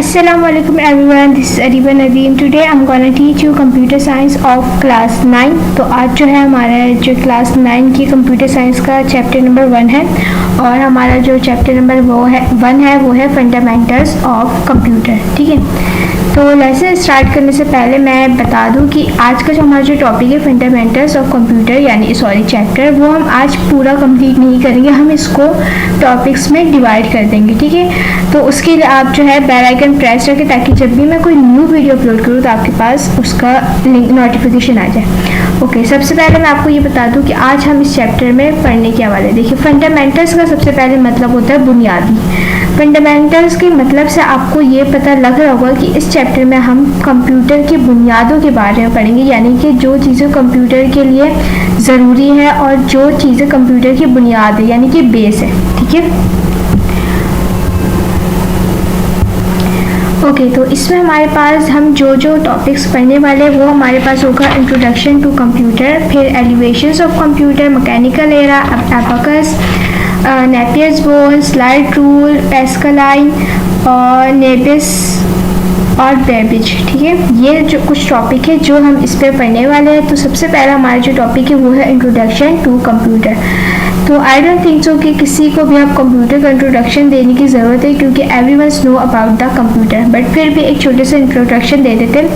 Assalamualaikum everyone, this is Ariba Nadeem. Today I'm gonna teach you computer science of class 9. तो आज जो है हमारा जो क्लास 9 की कंप्यूटर साइंस का चैप्टर नंबर 1 है और हमारा जो चैप्टर नंबर 1 है वो है फंडामेंटल्स ऑफ कंप्यूटर। ठीक है, तो लेसन स्टार्ट करने से पहले मैं बता दूं कि आज का जो हमारा जो टॉपिक है फंडामेंटल्स ऑफ कंप्यूटर यानी चैप्टर, वो हम आज पूरा कंप्लीट नहीं करेंगे, हम इसको टॉपिक्स में डिवाइड कर देंगे। ठीक है, तो उसके लिए आप जो है बेल आइकन प्रेस रखें ताकि जब भी मैं कोई न्यू वीडियो अपलोड करूँ तो आपके पास उसका लिंक नोटिफिकेशन आ जाए। ओके, सबसे पहले मैं आपको ये बता दूं कि आज हम इस चैप्टर में पढ़ने के हवाले देखिए, फंडामेंटल्स का सबसे पहले मतलब होता है बुनियादी। फंडामेंटल्स के मतलब से आपको ये पता लग रहा होगा कि इस चैप्टर में हम कंप्यूटर की बुनियादों के बारे में पढ़ेंगे, यानी कि जो चीज़ें कंप्यूटर के लिए ज़रूरी है और जो चीज़ें कंप्यूटर की बुनियाद है यानी कि बेस है। ठीक है, ओके, तो इसमें हमारे पास हम जो टॉपिक्स पढ़ने वाले हैं वो हमारे पास होगा इंट्रोडक्शन टू कंप्यूटर, फिर elevations of computer, mechanical era, abacus, Napier's board, slide rule, pascaline और नेबिस और बेबिज। ठीक है, ये जो कुछ टॉपिक है जो हम इस पर पढ़ने वाले हैं। तो सबसे पहला हमारा जो टॉपिक है वो है इंट्रोडक्शन टू कंप्यूटर। तो आई डोंट थिंक सो कि किसी को भी अब कंप्यूटर का इंट्रोडक्शन देने की ज़रूरत है क्योंकि everyone know about the computer, but फिर भी एक छोटे से इंट्रोडक्शन दे देते हैं।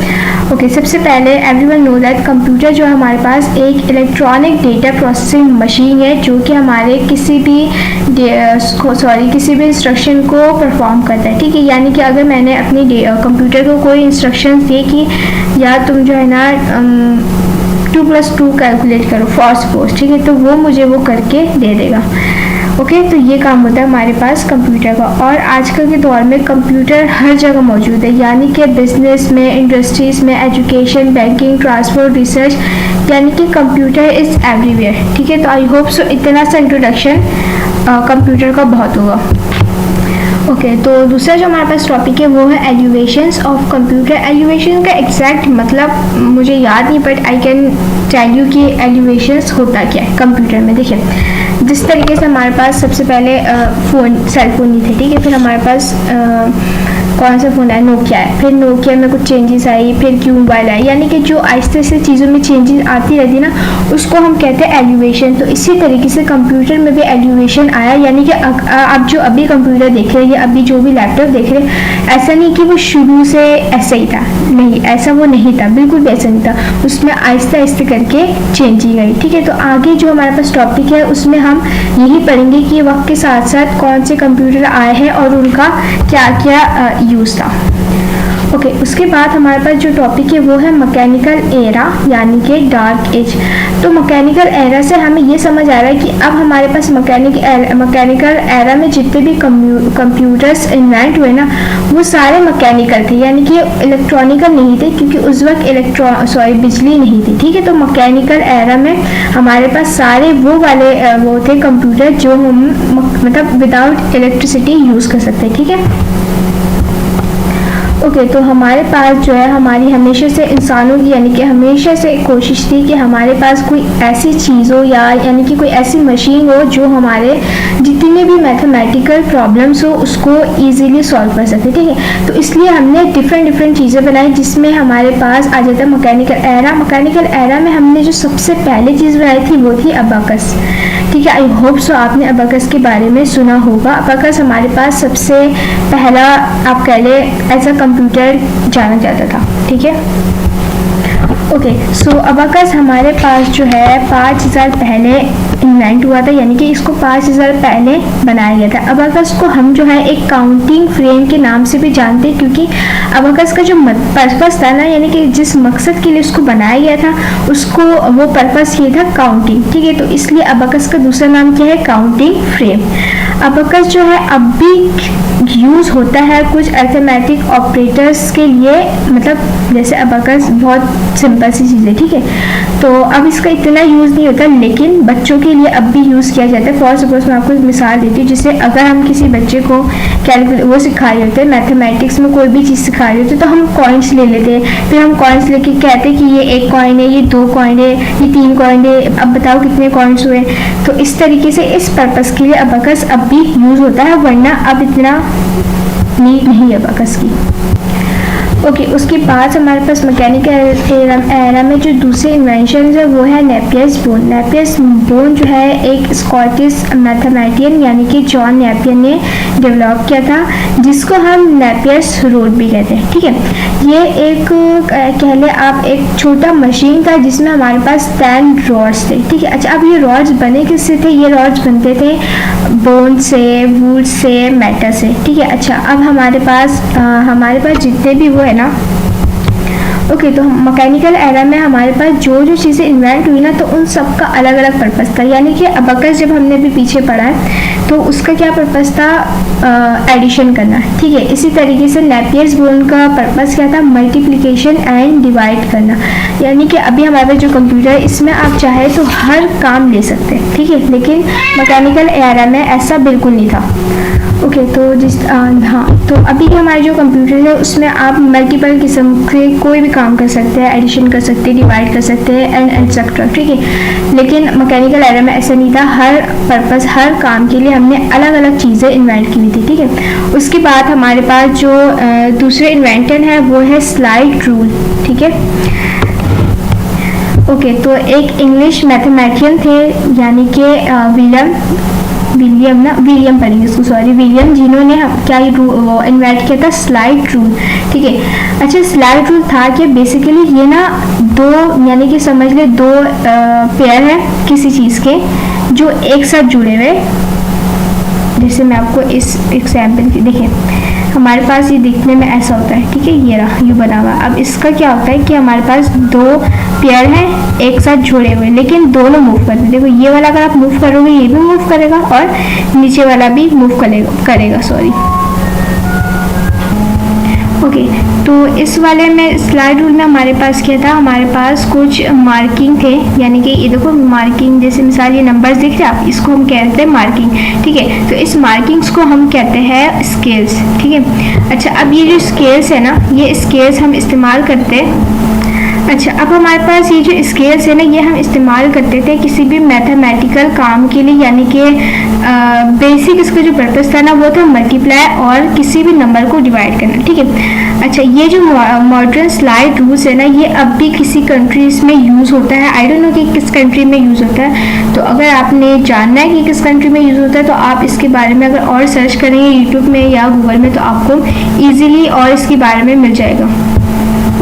ओके, सबसे पहले एवरीवन नो दैट कंप्यूटर जो है हमारे पास एक इलेक्ट्रॉनिक डेटा प्रोसेसिंग मशीन है जो कि हमारे किसी भी इंस्ट्रक्शन को परफॉर्म करता है। ठीक है, यानी कि अगर मैंने अपनी कंप्यूटर को कोई इंस्ट्रक्शन दी कि या तुम जो है ना 2+2 कैलकुलेट करो फॉर सपोज, ठीक है, तो वो मुझे वो करके दे देगा। ओके, तो ये काम होता है हमारे पास कंप्यूटर का। और आजकल के दौर में कंप्यूटर हर जगह मौजूद है, यानी कि बिजनेस में, इंडस्ट्रीज़ में, एजुकेशन, बैंकिंग, ट्रांसपोर्ट, रिसर्च, यानी कि कंप्यूटर इज़ एवरीवेयर। ठीक है, तो आई होप सो इतना सा इंट्रोडक्शन कंप्यूटर का बहुत होगा। ओके, तो दूसरा जो हमारे पास टॉपिक है वो है एलिवेशंस ऑफ कंप्यूटर। एलिवेशन का एग्जैक्ट मतलब मुझे याद नहीं, but I can tell you कि एलिवेशंस होता क्या है कंप्यूटर में। देखिए, जिस तरीके से हमारे पास सबसे पहले सेल फोन नहीं थे, ठीक है, फिर हमारे पास कौन सा फ़ोन है, नोकिया है, फिर नोकिया में कुछ चेंजेस आई, फिर क्यू मोबाइल आई, यानी कि जो आहिस्ते आहिस्ते चीज़ों में चेंजेस आती रहती ना उसको हम कहते हैं एलिवेशन। तो इसी तरीके से कंप्यूटर में भी एलिवेशन आया, यानी कि आप जो अभी कंप्यूटर देख रहे हैं या अभी जो भी लैपटॉप देख रहे हैं, ऐसा नहीं कि वो शुरू से ऐसा ही था, नहीं, ऐसा वो नहीं था, बिल्कुल भी ऐसा नहीं था, उसमें आहिस्ते आहिस्ते करके चेंज ही गई। ठीक है, तो आगे जो हमारे पास टॉपिक है उसमें हम यही पढ़ेंगे कि वक्त के साथ साथ कौन से कंप्यूटर आए हैं और उनका क्या क्या यूज़ था। ओके, उसके बाद हमारे पास जो टॉपिक है वो है मैकेनिकल एरा यानी कि डार्क एज। तो मैकेनिकल एरा से हमें ये समझ आ रहा है कि अब हमारे पास मैकेनिकल एरा में जितने भी कंप्यूटर्स इन्वेंट हुए ना वो सारे मैकेनिकल थे, यानी कि इलेक्ट्रॉनिकल नहीं थे क्योंकि उस वक्त बिजली नहीं थी। ठीक है, तो मैकेनिकल एरा में हमारे पास सारे वो थे कंप्यूटर जो हम मतलब विदाउट इलेक्ट्रिसिटी यूज़ कर सकते हैं। ठीक है, ओके, तो हमारे पास जो है हमारी हमेशा से इंसानों की यानी कि हमेशा से कोशिश थी कि हमारे पास कोई ऐसी चीज़ हो या यानी कि कोई ऐसी मशीन हो जो हमारे जितने भी मैथमेटिकल प्रॉब्लम्स हो उसको इजीली सॉल्व कर सके। ठीक है, तो इसलिए हमने डिफरेंट चीज़ें बनाई जिसमें हमारे पास आ जाता है मैकेनिकल एरा। मैकेनिकल एरा में हमने जो सबसे पहले चीज़ बनाई थी वो थी अबाकस। ठीक है, आई होप सो आपने अबाकस के बारे में सुना होगा। अबाकस हमारे पास सबसे पहला आप कह ले ऐसा कंप्यूटर जाना जाता था। ठीक है, ओके, सो अबाकस हमारे पास जो है 5000 पहले इन्वेंट हुआ था, यानी कि इसको 5000 पहले बनाया गया था। अबाकस को हम जो है एक काउंटिंग फ्रेम के नाम से भी जानते हैं क्योंकि अबाकस का जो पर्पस था ना, यानी कि जिस मकसद के लिए उसको बनाया गया था उसको वो पर्पस ये था काउंटिंग। ठीक है, तो इसलिए अबाकस का दूसरा नाम क्या है, काउंटिंग फ्रेम। अबाकस जो है अब भी यूज़ होता है कुछ अर्थमेटिक ऑपरेटर्स के लिए, मतलब जैसे अबाकस बहुत सिंपल सी चीज़ है। ठीक है, तो अब इसका इतना यूज़ नहीं होता, लेकिन बच्चों के के लिए अब भी यूज़ किया जाता है। फॉर सपोज मैं आपको एक मिसाल देती हूँ, जिससे अगर हम किसी बच्चे को वो सिखा रहे होते हैं, मैथमेटिक्स में कोई भी चीज़ सिखा रहे होते, तो हम कॉइन्स ले लेते हैं, फिर हम कॉइन्स लेके कहते हैं कि ये 1 कॉइन है, ये 2 कॉइन है, ये 3 कॉइन है, अब बताओ कितने कॉइन्स हुए। तो इस तरीके से इस पर्पज़ के लिए अबाकस अब भी यूज़ होता है, वरना अब इतना नीड नहीं है अबाकस की। ओके, उसके बाद हमारे पास मैकेनिकल एरा में जो दूसरे इन्वेंशन है वो है नेपियर्स बोन। नेपियर्स बोन जो है एक स्कॉटिश मैथमेटिशियन यानी कि जॉन नेपियर ने डेवलप किया था, जिसको हम नेपियर्स रोड भी कहते हैं। ठीक है, ये एक कह ले आप एक छोटा मशीन था जिसमें हमारे पास 10 रॉड्स थे। ठीक है, अच्छा अब ये रॉड्स बने किससे थे? ये रॉड्स बनते थे बोन से, वुड से, मेटल से। ठीक है, अच्छा अब हमारे पास जितने भी वो है ना, ओके, तो मैकेनिकल एरा में हमारे पास जो जो चीज़ें इन्वेंट हुई ना, तो उन सब का अलग अलग पर्पस था। यानी कि अबाकस जब हमने भी पीछे पढ़ा है तो उसका क्या पर्पस था? एडिशन करना। ठीक है, इसी तरीके से नेपियर्स बोन का पर्पस क्या था? मल्टीप्लिकेशन एंड डिवाइड करना। यानी कि अभी हमारे पास जो कंप्यूटर है इसमें आप चाहे तो हर काम ले सकते हैं। ठीक है, लेकिन मैकेनिकल एरा में ऐसा बिल्कुल नहीं था। ओके, तो हाँ, तो अभी हमारे जो कंप्यूटर है उसमें आप मल्टीपल किस्म के कोई भी काम कर सकते हैं, एडिशन कर सकते हैं, डिवाइड कर सकते हैं एंड एटसेट्रा। ठीक है, लेकिन मैकेनिकल एरा में ऐसा नहीं था। हर पर्पस, हर काम के लिए हमने अलग अलग चीज़ें इन्वेंट की हुई थी। ठीक है, उसके बाद हमारे पास जो दूसरे इन्वेंटन है वो है स्लाइड रूल। ठीक है, ओके, तो एक इंग्लिश मैथमेटिशियन थे यानी कि विलियम पढ़ेंगे इसको, सॉरी, विलियम, जिन्होंने क्या वो इन्वेंट किया था? Slide rule. ठीक है, अच्छा स्लाइड रूल था कि बेसिकली ये ना दो, यानी कि समझ ले 2 पेयर है किसी चीज़ के जो एक साथ जुड़े हुए। जैसे मैं आपको इस एग्जाम्पल की देखें, हमारे पास ये दिखने में ऐसा होता है। ठीक है, ये रहा यू बना हुआ। अब इसका क्या होता है कि हमारे पास 2 पेयर हैं एक साथ जुड़े हुए, लेकिन दोनों मूव करते हैं। देखो ये वाला अगर आप मूव करोगे ये भी मूव करेगा और नीचे वाला भी मूव करेगा, सॉरी। ओके, तो इस वाले में स्लाइड रूल में हमारे पास क्या था? हमारे पास कुछ मार्किंग थे, यानी कि ये देखो मार्किंग, जैसे मिसाल ये नंबर्स दिख रहे हैं आप, इसको हम कहते हैं मार्किंग। ठीक है, तो इस मार्किंग्स को हम कहते हैं स्केल्स। ठीक है, अच्छा अब ये जो स्केल्स है ना, ये स्केल्स हम इस्तेमाल करते हैं। अच्छा अब हमारे पास ये जो स्केल्स है ना, ये हम इस्तेमाल करते थे किसी भी मैथमेटिकल काम के लिए, यानी कि बेसिक इसका जो पर्पस था ना वो था मल्टीप्लाई और किसी भी नंबर को डिवाइड करना। ठीक है, अच्छा ये जो मॉडर्न स्लाइड रूल्स है ना, ये अब भी किसी कंट्रीज में यूज़ होता है। आई डोंट नो कि किस कंट्री में यूज़ होता है, तो अगर आपने जानना है कि किस कंट्री में यूज़ होता है तो आप इसके बारे में अगर और सर्च करेंगे यूट्यूब में या गूगल में तो आपको ईजिली और इसके बारे में मिल जाएगा।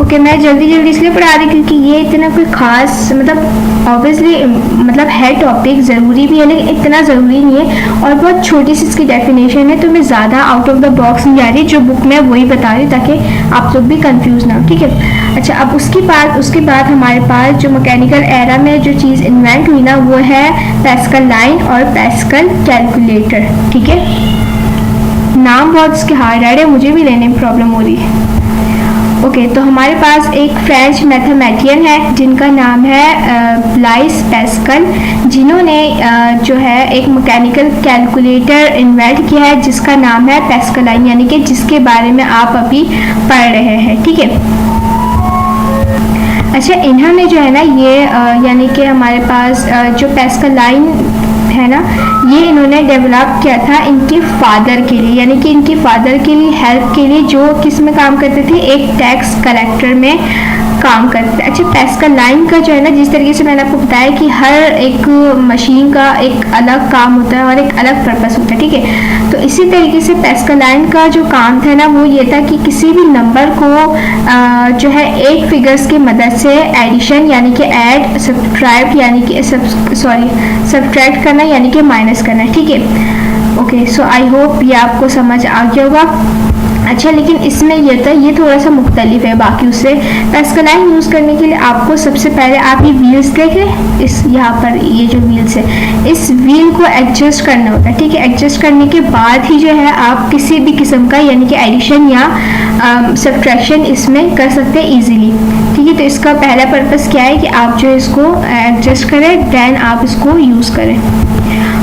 ओके, मैं जल्दी इसलिए पढ़ा रही क्योंकि ये इतना कोई ख़ास मतलब ऑब्वियसली मतलब है टॉपिक, ज़रूरी भी है लेकिन इतना ज़रूरी नहीं है, और बहुत छोटी सी इसकी डेफिनेशन है, तो मैं ज़्यादा आउट ऑफ द बॉक्स नहीं जा रही, जो बुक में वही बता रही ताकि आप लोग भी कंफ्यूज ना हो। ठीक है, अच्छा अब उसके बाद हमारे पास जो मैकेनिकल एरा में जो चीज़ इन्वेंट हुई ना वो है पैस्कल लाइन और पैस्कल कैलकुलेटर। ठीक है, नाम बहुत इसके हार्ड है, मुझे भी लेने में प्रॉब्लम हो रही है। ओके, तो हमारे पास एक फ्रेंच मैथमेटिशियन है जिनका नाम है ब्लाइस पैस्कल, जिन्होंने जो है एक मैकेनिकल कैलकुलेटर इन्वेंट किया है जिसका नाम है पैस्कल लाइन, यानी कि जिसके बारे में आप अभी पढ़ रहे हैं। ठीक है, अच्छा इन्होंने जो है ना ये यानी कि हमारे पास जो पैस्कल लाइन है ना, ये इन्होंने डेवलप किया था इनके फादर के लिए, यानी कि इनके फादर के लिए हेल्प के लिए, जो किस में काम करते थे? एक टैक्स कलेक्टर में काम करते थे। अच्छा पैस्कल लाइन का जो है ना, जिस तरीके से मैंने आपको बताया कि हर एक मशीन का एक अलग काम होता है और एक अलग पर्पस होता है। ठीक है, तो इसी तरीके से पैस्कल लाइन का जो काम था ना वो ये था कि किसी भी नंबर को जो है एक फिगर्स की मदद से एडिशन यानी कि ऐड, सब्ट्रैक्ट यानी कि सब्ट्रैक्ट करना यानी कि माइनस करना। ठीक है, ओके, सो आई होप ये आपको समझ आ गया होगा। अच्छा, लेकिन इसमें ये था, ये थोड़ा सा मुख्तलिफ है बाकी उससे। पैस्कलाइन यूज़ करने के लिए आपको सबसे पहले आप ये व्हील्स देखें, इस यहाँ पर ये जो व्हील्स है, इस व्हील को एडजस्ट करना होता है, ठीक है। एडजस्ट करने के बाद ही जो है आप किसी भी किस्म का यानी कि एडिशन या सब्ट्रैक्शन इसमें कर सकते हैं ईजीली, ठीक है। तो इसका पहला पर्पस क्या है कि आप जो इसको एडजस्ट करें, देन आप इसको यूज़ करें।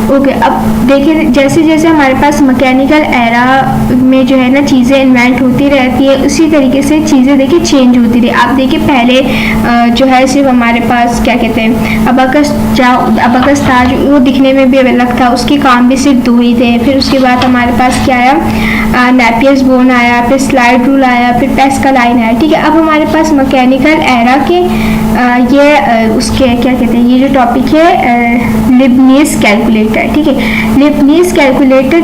ओके, अब देखिए जैसे जैसे हमारे पास मैकेनिकल एरा में जो है ना चीज़ें इन्वेंट होती रहती है, उसी तरीके से चीज़ें देखिए चेंज होती रही। आप देखिए पहले जो है सिर्फ हमारे पास क्या कहते हैं अबाकस था, जो वो दिखने में भी अलग था, उसके काम भी सिर्फ दो ही थे। फिर उसके बाद हमारे पास क्या आया, नेपियर्स बोन आया, फिर स्लाइड रूल आया, फिर पैस्कलाइन आया, ठीक है। अब हमारे पास मैकेनिकल एरा के उसके क्या कहते हैं, ये जो टॉपिक है लिबनीज कैलकुलेटर, ठीक है। लिबनीज कैलकुलेटर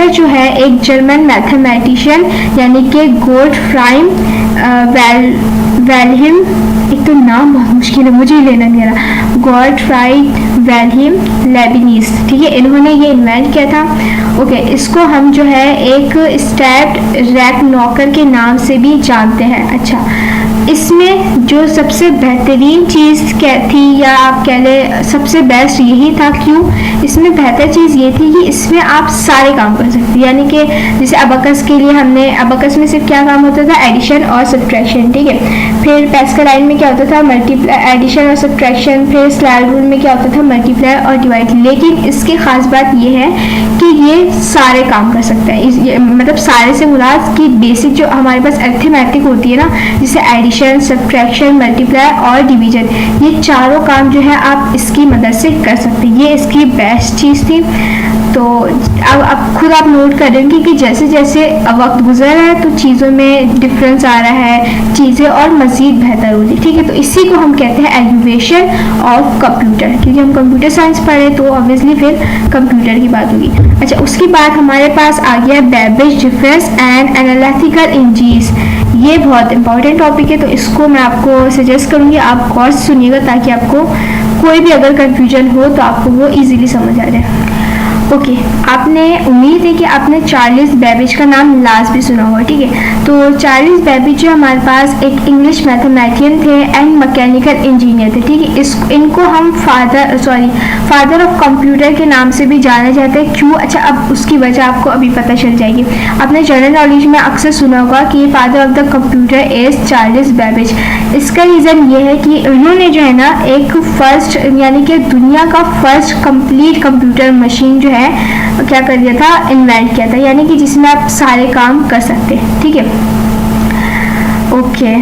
जो है एक जर्मन मैथमेटिशियन यानी कि गोटफ्राइड वेल्हेम, एक तो नाम बहुत मुश्किल है, मुझे ही लेना नहीं आ रहा, गोटफ्राइड वेल्हेम लेबनीज, ठीक है, इन्होंने ये इन्वेंट किया था। ओके, इसको हम जो है एक स्टेप्ड रैक नॉकर के नाम से भी जानते हैं। अच्छा, इसमें जो सबसे बेहतरीन चीज़ क्या थी, या आप कह लें सबसे बेस्ट यही था। क्यों? इसमें बेहतर चीज़ ये थी कि इसमें आप सारे काम कर सकते, यानी कि जैसे अबाकस के लिए हमने अबाकस में सिर्फ क्या काम होता था, एडिशन और सब्ट्रैक्शन, ठीक है। फिर पैस्कलाइन में क्या होता था, मल्टीप्लाई, एडिशन और सब्ट्रैक्शन। फिर स्लाइड रूल में क्या होता था, मल्टीप्लाई और डिवाइड। लेकिन इसकी खास बात ये है कि ये सारे काम कर सकता है, मतलब सारे से मुराद की बेसिक जो हमारे पास अरिथमेटिक होती है ना, जैसे एडिशन, सब्ट्रैक्शन, मल्टीप्लाई और डिवीजन, ये चारों काम जो है आप इसकी मदद से कर सकते हैं। ये इसकी बेस्ट चीज़ थी। तो अब खुद आप नोट करेंगे कि जैसे जैसे वक्त गुजर रहा है तो चीज़ों में डिफरेंस आ रहा है, चीज़ें और मज़ीद बेहतर हो रही, ठीक है। तो इसी को हम कहते हैं एलिवेशन ऑफ कंप्यूटर, क्योंकि हम कंप्यूटर साइंस पढ़े तो ऑब्वियसली फिर कंप्यूटर की बात होगी। अच्छा, उसके बाद हमारे पास आ गया बेबेज डिफरेंस एंड एनालिटिकल इंजीज। ये बहुत इंपॉर्टेंट टॉपिक है, तो इसको मैं आपको सजेस्ट करूँगी आप गौर से सुनिएगा, ताकि आपको कोई भी अगर कन्फ्यूजन हो तो आपको वो इजीली समझ आ जाए। ओके, आपने उम्मीद है कि आपने चार्ल्स बेबेज का नाम लास्ट भी सुना होगा, ठीक है। तो चार्ल्स बेबेज जो हमारे पास एक इंग्लिश मैथमेटिशियन थे एंड मैकेनिकल इंजीनियर थे, ठीक है। इनको हम फादर ऑफ कंप्यूटर के नाम से भी जाने जाते हैं। क्यों? अच्छा, अब उसकी वजह आपको अभी पता चल जाएगी। आपने जनरल नॉलेज में अक्सर सुना होगा कि father of the computer is Charles Babbage. इसका रीज़न ये है कि उन्होंने जो है ना एक फर्स्ट यानी कि दुनिया का फर्स्ट कंप्लीट कंप्यूटर मशीन जो है क्या कर दिया था, इन्वेंट किया था, यानी कि जिसमें आप सारे काम कर सकते हैं, ठीक है। ओके,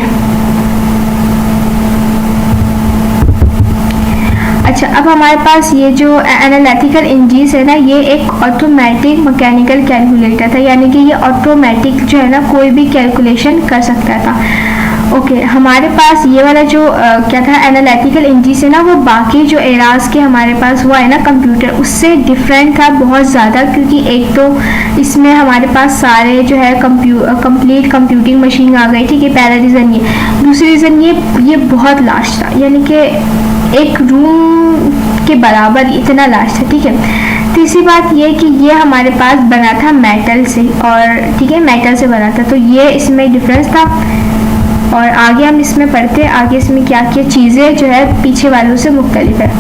अच्छा, अब हमारे पास ये जो एनालिटिकल इंजीज है ना, ये एक ऑटोमेटिक मैकेनिकल कैलकुलेटर था, यानी कि ये ऑटोमेटिक जो है ना कोई भी कैलकुलेशन कर सकता था। ओके, हमारे पास ये वाला जो क्या था एनालिटिकल इंजीज है ना, वो बाकी जो एराज के हमारे पास हुआ है ना कंप्यूटर, उससे डिफरेंट था बहुत ज़्यादा। क्योंकि एक तो इसमें हमारे पास सारे जो है कंप्लीट कंप्यूटिंग मशीन आ गई, ठीक है, पहला रीज़न ये। दूसरी रीज़न ये बहुत लास्ट था, यानी कि एक रूम के बराबर इतना लास्ट है, ठीक है। तीसरी बात ये कि ये हमारे पास बना था मेटल से, और ठीक है मेटल से बना था, तो ये इसमें डिफरेंस था। और आगे हम इसमें पढ़ते हैं आगे इसमें क्या क्या चीज़ें जो है पीछे वालों से मुख्तलिफ है।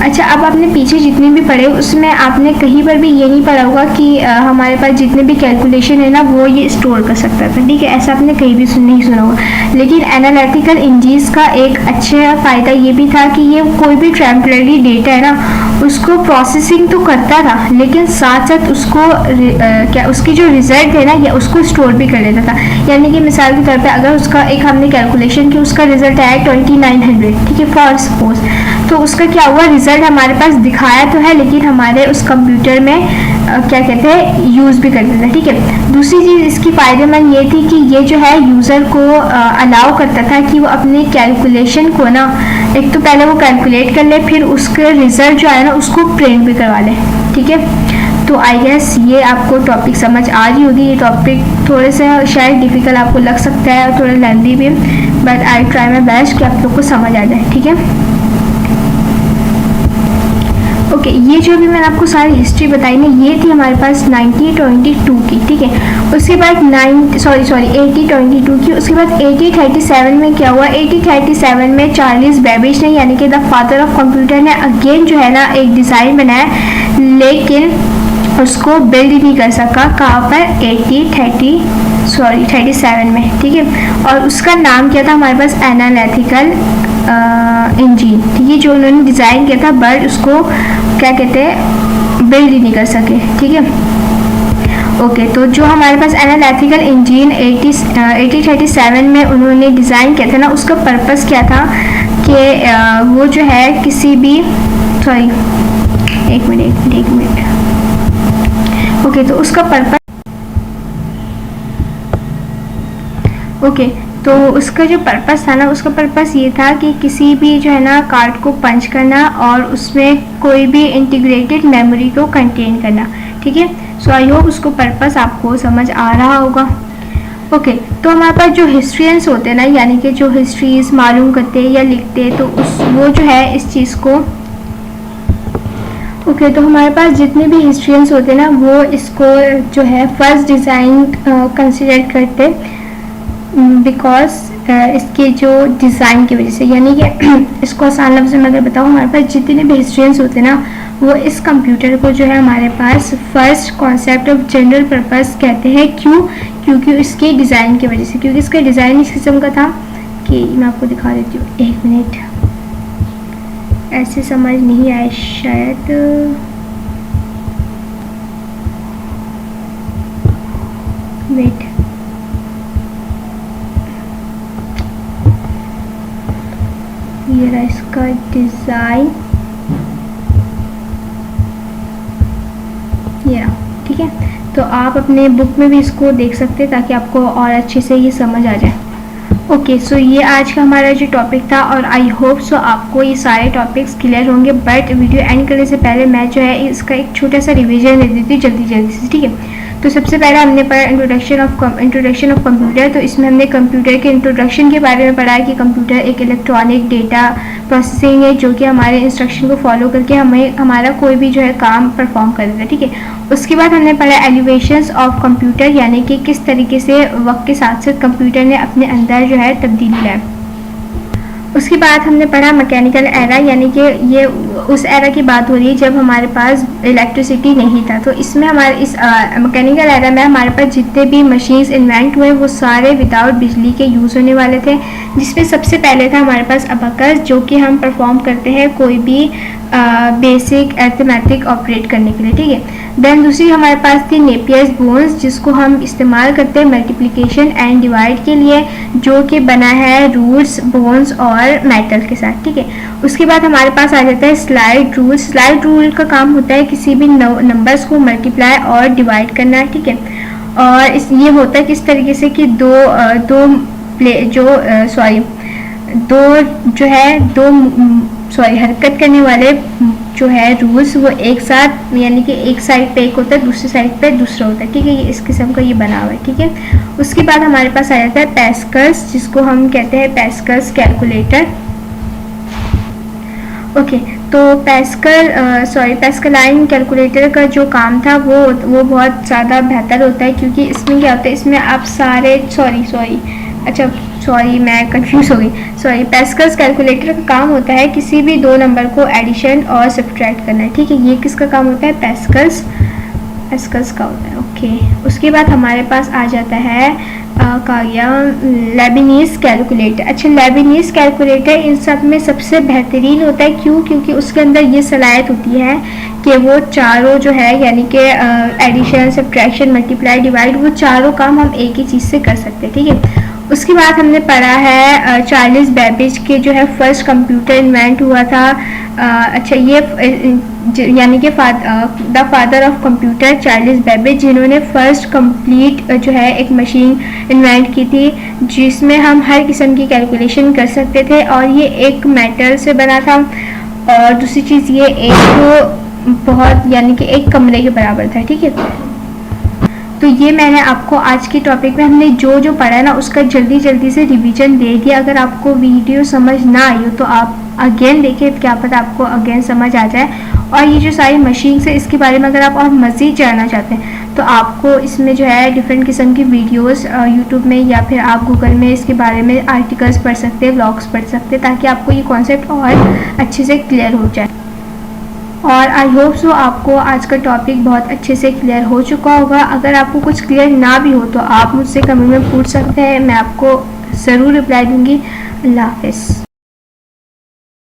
अच्छा, अब आपने पीछे जितने भी पढ़े उसमें आपने कहीं पर भी ये नहीं पढ़ा होगा कि हमारे पास जितने भी कैलकुलेशन है ना वो ये स्टोर कर सकता था, ठीक है, ऐसा आपने कहीं भी नहीं सुना होगा। लेकिन एनालिटिकल इंजीज का एक अच्छा फ़ायदा ये भी था कि ये कोई भी टेम्परेरी डेटा है ना उसको प्रोसेसिंग तो करता था, लेकिन साथ साथ उसको उसकी जो रिजल्ट है ना या उसको स्टोर भी कर लेता था। यानी कि मिसाल के तौर पे अगर उसका एक हमने कैलकुलेशन की, उसका रिजल्ट आया 2900, ठीक है, फॉर सपोज, तो उसका क्या हुआ, रिजल्ट हमारे पास दिखाया तो है लेकिन हमारे उस कंप्यूटर में क्या कहते हैं यूज़ भी कर देता है, ठीक है। दूसरी चीज़ इसकी फ़ायदेमंद ये थी कि ये जो है यूज़र को अलाउ करता था कि वो अपने कैलकुलेशन को ना एक तो पहले वो कैलकुलेट कर ले, फिर उसके रिज़ल्ट जो आए ना उसको प्रिंट भी करवा ले, ठीक है। तो आई गेस ये आपको टॉपिक समझ आ रही होगी। ये टॉपिक थोड़े से शायद डिफ़िकल्ट आपको लग सकता है और थोड़ा लेंथी भी, but I try my best कि आप लोग को समझ आ जाए, ठीक है। ओके, ये जो भी मैंने आपको सारी हिस्ट्री बताई ना, ये थी हमारे पास 1922 की, ठीक है। उसके बाद 8022 की। उसके बाद 8037 में क्या हुआ, 8037 में चार्ल्स बेबेज ने यानी कि द फादर ऑफ कंप्यूटर ने अगेन जो है ना एक डिज़ाइन बनाया, लेकिन उसको बिल्ड नहीं कर सका। कहाँ पर, 37 में, ठीक है। और उसका नाम क्या था हमारे पास, एनालिटिकल इंजन, ठीक है, जो उन्होंने डिज़ाइन किया था, बट उसको क्या कहते हैं, बिल्ड ही नहीं कर सके, ठीक है। ओके, तो जो हमारे पास एनालिटिकल इंजन 8037 में उन्होंने डिज़ाइन किया था ना, उसका पर्पस क्या था कि वो जो है किसी भी, सॉरी एक मिनट, ओके, तो उसका पर्पस, ओके, तो उसका जो पर्पस था ना, उसका पर्पस ये था कि किसी भी जो है ना कार्ड को पंच करना और उसमें कोई भी इंटीग्रेटेड मेमोरी को कंटेन करना, ठीक है। सो आई होप उसको पर्पस आपको समझ आ रहा होगा। ओके, तो हमारे पास जो हिस्ट्रियंस होते हैं ना, यानी कि जो हिस्ट्रीज मालूम करते हैं या लिखते हैं, तो वो जो है इस चीज़ को, ओके, तो हमारे पास जितने भी हिस्ट्रियंस होते हैं ना, वो इसको जो है फर्स्ट डिज़ाइन कंसिडर करते, बिकॉज इसके जो डिज़ाइन की वजह से, यानी कि इसको आसान लफ्ज़ में अगर बताऊँ, हमारे पास जितने भी हिस्ट्रियंस होते हैं ना, वो इस कंप्यूटर को जो है हमारे पास first concept of general purpose कहते हैं। क्यों? क्योंकि इसके डिज़ाइन की वजह से, क्योंकि इसका डिज़ाइन इस किस्म का था कि मैं आपको दिखा देती हूँ, एक मिनट, ऐसे समझ नहीं आए शायद, वेट, ये रहा इसका डिज़ाइन, ये रहा, ठीक है। तो आप अपने बुक में भी इसको देख सकते हैं ताकि आपको और अच्छे से ये समझ आ जाए। ओके, सो ये आज का हमारा जो टॉपिक था, और आई होप सो आपको ये सारे टॉपिक्स क्लियर होंगे। बट वीडियो एंड करने से पहले मैं जो है इसका एक छोटा सा रिवीजन दे देती हूँ जल्दी से, ठीक है। तो सबसे पहले हमने पढ़ा इंट्रोडक्शन ऑफ कंप्यूटर। तो इसमें हमने कंप्यूटर के इंट्रोडक्शन के बारे में पढ़ा है कि कंप्यूटर एक इलेक्ट्रॉनिक डेटा प्रोसेसिंग है जो कि हमारे इंस्ट्रक्शन को फॉलो करके हमें हमारा कोई भी जो है काम परफॉर्म कर देता है, ठीक है। उसके बाद हमने पढ़ा एलिवेशंस ऑफ कंप्यूटर, यानी कि किस तरीके से वक्त के साथ साथ कंप्यूटर ने अपने अंदर जो है तब्दीली लाई। उसके बाद हमने पढ़ा मैकेनिकल एरा, यानी कि ये उस एरा की बात हो रही है जब हमारे पास इलेक्ट्रिसिटी नहीं था। तो इसमें हमारे इस मैकेनिकल एरा में हमारे पास जितने भी मशीन्स इन्वेंट हुए वो सारे विदाउट बिजली के यूज़ होने वाले थे, जिसमें सबसे पहले था हमारे पास अबकस, जो कि हम परफॉर्म करते हैं कोई भी बेसिक अरिथमेटिक ऑपरेट करने के लिए, ठीक है। देन दूसरी हमारे पास थी नेपियर्स बोन्स, जिसको हम इस्तेमाल करते हैं मल्टीप्लिकेशन एंड डिवाइड के लिए, जो कि बना है रूट्स, बोन्स और मेटल के साथ, ठीक है। उसके बाद हमारे पास आ जाता है स्लाइड रूल। स्लाइड रूल का काम होता है किसी भी नंबर्स को मल्टीप्लाई और डिवाइड करना, ठीक है। और ये होता है किस तरीके से कि दो हरकत करने वाले जो है रूल्स, वो एक साथ, यानी कि एक साइड पे एक होता है, दूसरी साइड पे दूसरा होता है, ठीक है। ये इस किस्म का ये बना हुआ है, ठीक है। उसके बाद हमारे पास आ जाता है पैस्कल्स, जिसको हम कहते हैं पैस्कल्स कैलकुलेटर। ओके, तो पैस्कलाइन कैलकुलेटर का जो काम था वो बहुत ज़्यादा बेहतर होता है, क्योंकि इसमें क्या होता है, इसमें आप सारे मैं कंफ्यूज हो गई। पैस्कल्स कैलकुलेटर का काम होता है किसी भी दो नंबर को एडिशन और सब्ट्रैक्ट करना, ठीक है। ये किसका काम होता है, पैस्कल्स का होता है, ओके। उसके बाद हमारे पास आ जाता है लेबनीज़ कैलकुलेटर। अच्छा, लेबनीज़ कैलकुलेटर इन सब में सबसे बेहतरीन होता है। क्यों? क्योंकि उसके अंदर ये सलाहियत होती है कि वो चारों जो है, यानी कि एडिशन, सब्ट्रैक्शन, मल्टीप्लाई, डिवाइड, वो चारों काम हम एक ही चीज़ से कर सकते हैं, ठीक है। उसके बाद हमने पढ़ा है चार्ल्स बेबेज के जो है फर्स्ट कंप्यूटर इन्वेंट हुआ था। अच्छा, ये यानी कि the father of computer Charles Babbage, जिन्होंने फर्स्ट कंप्लीट जो है एक मशीन इन्वेंट की थी जिसमें हम हर किस्म की कैलकुलेशन कर सकते थे, और ये एक मेटल से बना था। और दूसरी चीज़ ये एक बहुत, यानी कि एक कमरे के बराबर था, ठीक है। तो ये मैंने आपको आज के टॉपिक में हमने जो पढ़ा है ना, उसका जल्दी से रिवीजन दे दिया। अगर आपको वीडियो समझ ना आई हो तो आप अगेन देखिए, क्या पता आपको अगेन समझ आ जाए। और ये जो सारी मशीन्स है इसके बारे में अगर आप और मज़ीद जानना चाहते हैं तो आपको इसमें जो है डिफरेंट किस्म की वीडियोस यूट्यूब में या फिर आप गूगल में इसके बारे में आर्टिकल्स पढ़ सकते हैं, व्लॉग्स पढ़ सकते हैं, ताकि आपको ये कॉन्सेप्ट और अच्छे से क्लियर हो जाए। और आई होप सो आपको आज का टॉपिक बहुत अच्छे से क्लियर हो चुका होगा। अगर आपको कुछ क्लियर ना भी हो तो आप मुझसे कमेंट में पूछ सकते हैं, मैं आपको ज़रूर रिप्लाई दूँगी। अल्लाह हाफ़िज़।